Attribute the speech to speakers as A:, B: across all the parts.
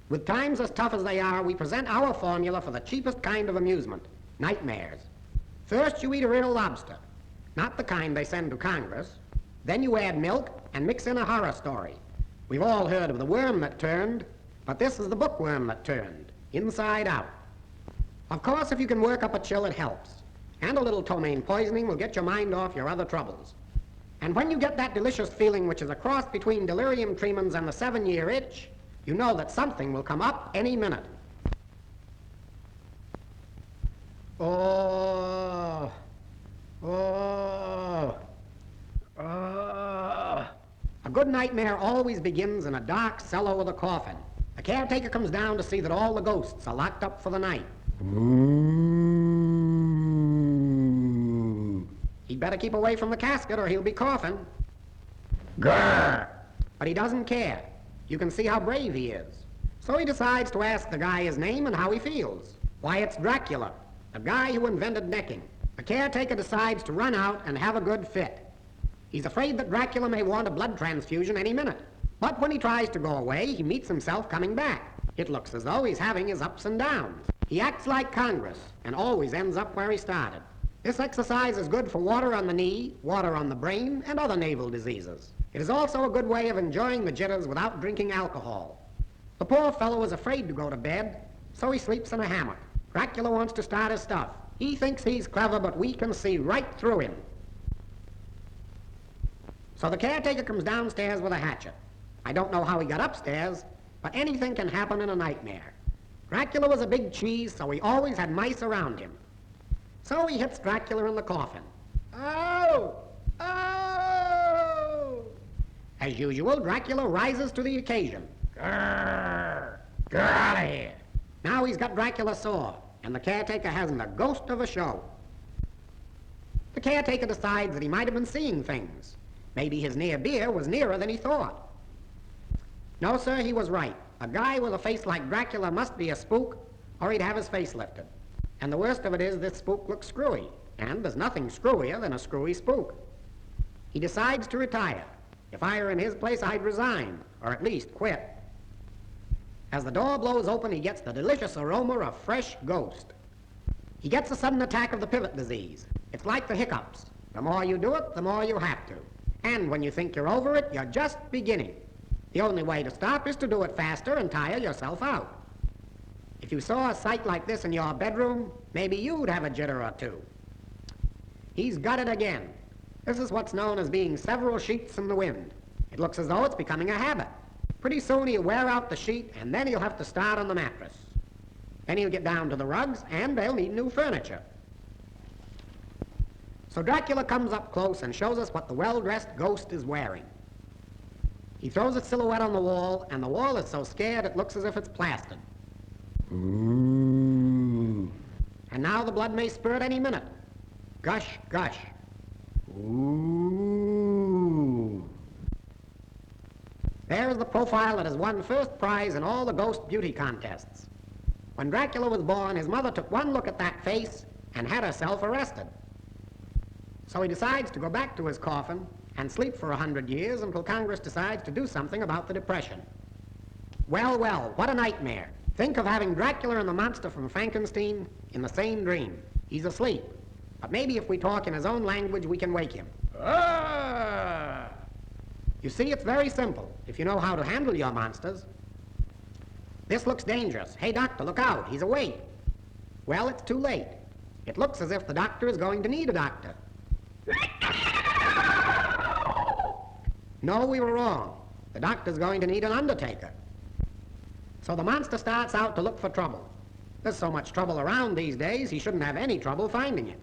A: With times as tough as they are, we present our formula for the cheapest kind of amusement, nightmares. First, you eat a real lobster, not the kind they send to Congress. Then you add milk and mix in a horror story. We've all heard of the worm that turned, but this is the bookworm that turned, inside out. Of course, if you can work up a chill, it helps. And a little ptomaine poisoning will get your mind off your other troubles. And when you get that delicious feeling which is a cross between delirium tremens and the 7-year itch, you know that something will come up any minute. Oh, oh, oh. A good nightmare always begins in a dark cellar with a coffin. The caretaker comes down to see that all the ghosts are locked up for the night. He'd better keep away from the casket or he'll be coughing. Grrr! But he doesn't care. You can see how brave he is. So he decides to ask the guy his name and how he feels. Why, it's Dracula, the guy who invented necking. The caretaker decides to run out and have a good fit. He's afraid that Dracula may want a blood transfusion any minute. But when he tries to go away, he meets himself coming back. It looks as though he's having his ups and downs. He acts like Congress and always ends up where he started. This exercise is good for water on the knee, water on the brain, and other naval diseases. It is also a good way of enjoying the jitters without drinking alcohol. The poor fellow is afraid to go to bed, so he sleeps in a hammock. Dracula wants to start his stuff. He thinks he's clever, but we can see right through him. So the caretaker comes downstairs with a hatchet. I don't know how he got upstairs, but anything can happen in a nightmare. Dracula was a big cheese, so he always had mice around him. So he hits Dracula in the coffin. Oh! Oh! As usual, Dracula rises to the occasion. Grrr! Get out of here! Now he's got Dracula sore, and the caretaker hasn't a ghost of a show. The caretaker decides that he might have been seeing things. Maybe his near beer was nearer than he thought. No, sir, he was right. A guy with a face like Dracula must be a spook, or he'd have his face lifted. And the worst of it is this spook looks screwy, and there's nothing screwier than a screwy spook. He decides to retire. If I were in his place, I'd resign, or at least quit. As the door blows open, he gets the delicious aroma of fresh ghost. He gets a sudden attack of the pivot disease. It's like the hiccups. The more you do it, the more you have to. And when you think you're over it, you're just beginning. The only way to stop is to do it faster and tire yourself out. If you saw a sight like this in your bedroom, maybe you'd have a jitter or two. He's got it again. This is what's known as being several sheets in the wind. It looks as though it's becoming a habit. Pretty soon he'll wear out the sheet, and then he'll have to start on the mattress. Then he'll get down to the rugs, and they'll need new furniture. So Dracula comes up close and shows us what the well-dressed ghost is wearing. He throws a silhouette on the wall, and the wall is so scared it looks as if it's plastered. Ooh. And now the blood may spurt any minute. Gush, gush. Ooh. There is the profile that has won first prize in all the ghost beauty contests. When Dracula was born, his mother took one look at that face and had herself arrested. So he decides to go back to his coffin and sleep for 100 years until Congress decides to do something about the Depression. Well, well, what a nightmare. Think of having Dracula and the monster from Frankenstein in the same dream. He's asleep. But maybe if we talk in his own language, we can wake him. Ah! You see, it's very simple, if you know how to handle your monsters. This looks dangerous. Hey, doctor, look out. He's awake. Well, it's too late. It looks as if the doctor is going to need a doctor. No, we were wrong. The doctor's going to need an undertaker. So the monster starts out to look for trouble. There's so much trouble around these days, he shouldn't have any trouble finding it.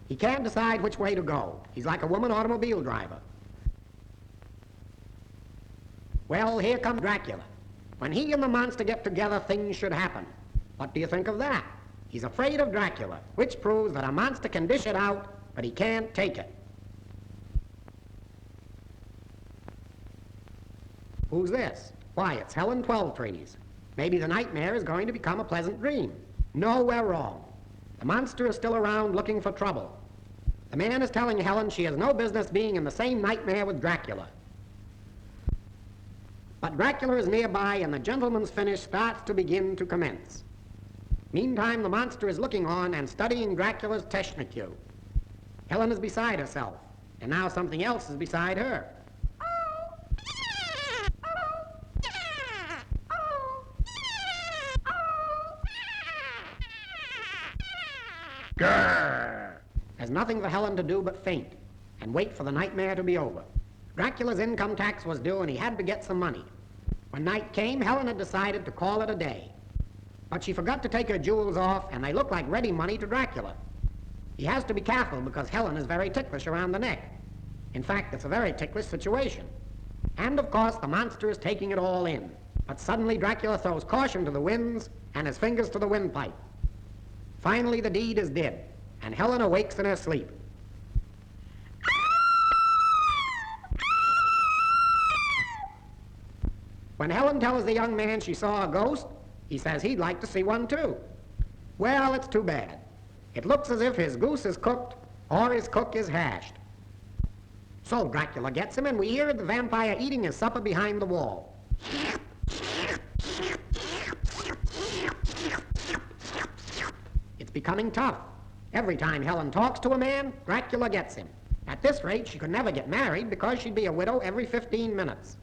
A: He can't decide which way to go. He's like a woman automobile driver. Well, here comes Dracula. When he and the monster get together, things should happen. What do you think of that? He's afraid of Dracula, which proves that a monster can dish it out, but he can't take it. Who's this? Why, it's Helen Twelvetrees. Maybe the nightmare is going to become a pleasant dream. No, we're wrong. The monster is still around looking for trouble. The man is telling Helen she has no business being in the same nightmare with Dracula. But Dracula is nearby, and the gentleman's finish starts to begin to commence. Meantime, the monster is looking on and studying Dracula's technique. Helen is beside herself, and now something else is beside her. Grrr! There's nothing for Helen to do but faint and wait for the nightmare to be over. Dracula's income tax was due and he had to get some money. When night came, Helen had decided to call it a day. But she forgot to take her jewels off, and they look like ready money to Dracula. He has to be careful because Helen is very ticklish around the neck. In fact, it's a very ticklish situation. And of course, the monster is taking it all in. But suddenly Dracula throws caution to the winds and his fingers to the windpipe. Finally, the deed is did, and Helen awakes in her sleep. When Helen tells the young man she saw a ghost, he says he'd like to see one too. Well, it's too bad. It looks as if his goose is cooked or his cook is hashed. So Dracula gets him, and we hear the vampire eating his supper behind the wall. It's becoming tough. Every time Helen talks to a man, Dracula gets him. At this rate, she could never get married because she'd be a widow every 15 minutes.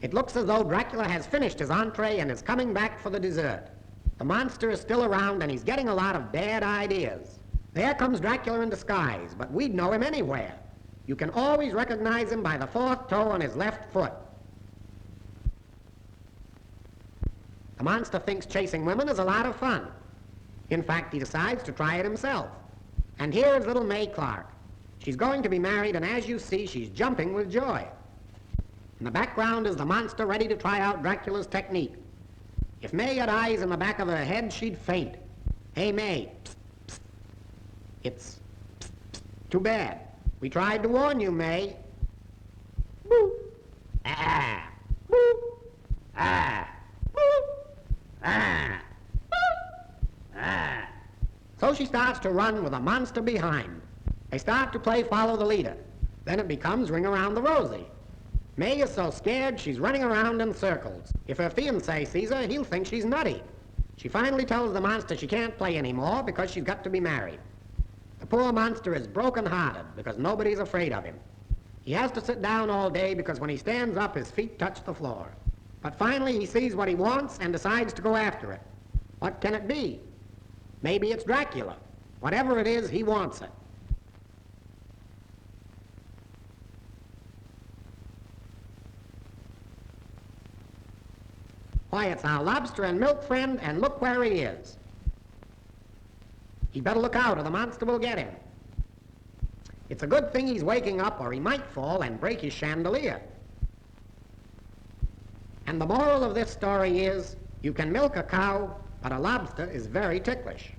A: It looks as though Dracula has finished his entree and is coming back for the dessert. The monster is still around, and he's getting a lot of bad ideas. There comes Dracula in disguise, but we'd know him anywhere. You can always recognize him by the fourth toe on his left foot. The monster thinks chasing women is a lot of fun. In fact, he decides to try it himself. And here is little May Clark. She's going to be married, and as you see, she's jumping with joy. In the background is the monster ready to try out Dracula's technique. If May had eyes in the back of her head, she'd faint. Hey, May, psst, psst. It's psst, psst. Too bad. We tried to warn you, May. Boo. Ah. Boo. Ah. Boo. Ah. Boo. Ah. So she starts to run with a monster behind. They start to play follow the leader. Then it becomes ring around the rosy. May is so scared she's running around in circles. If her fiancé sees her, he'll think she's nutty. She finally tells the monster she can't play anymore because she's got to be married. The poor monster is broken-hearted because nobody's afraid of him. He has to sit down all day because when he stands up, his feet touch the floor. But finally he sees what he wants and decides to go after it. What can it be? Maybe it's Dracula. Whatever it is, he wants it. Why, it's our lobster and milk friend, and look where he is. He'd better look out or the monster will get him. It's a good thing he's waking up or he might fall and break his chandelier. And the moral of this story is, you can milk a cow, but a lobster is very ticklish.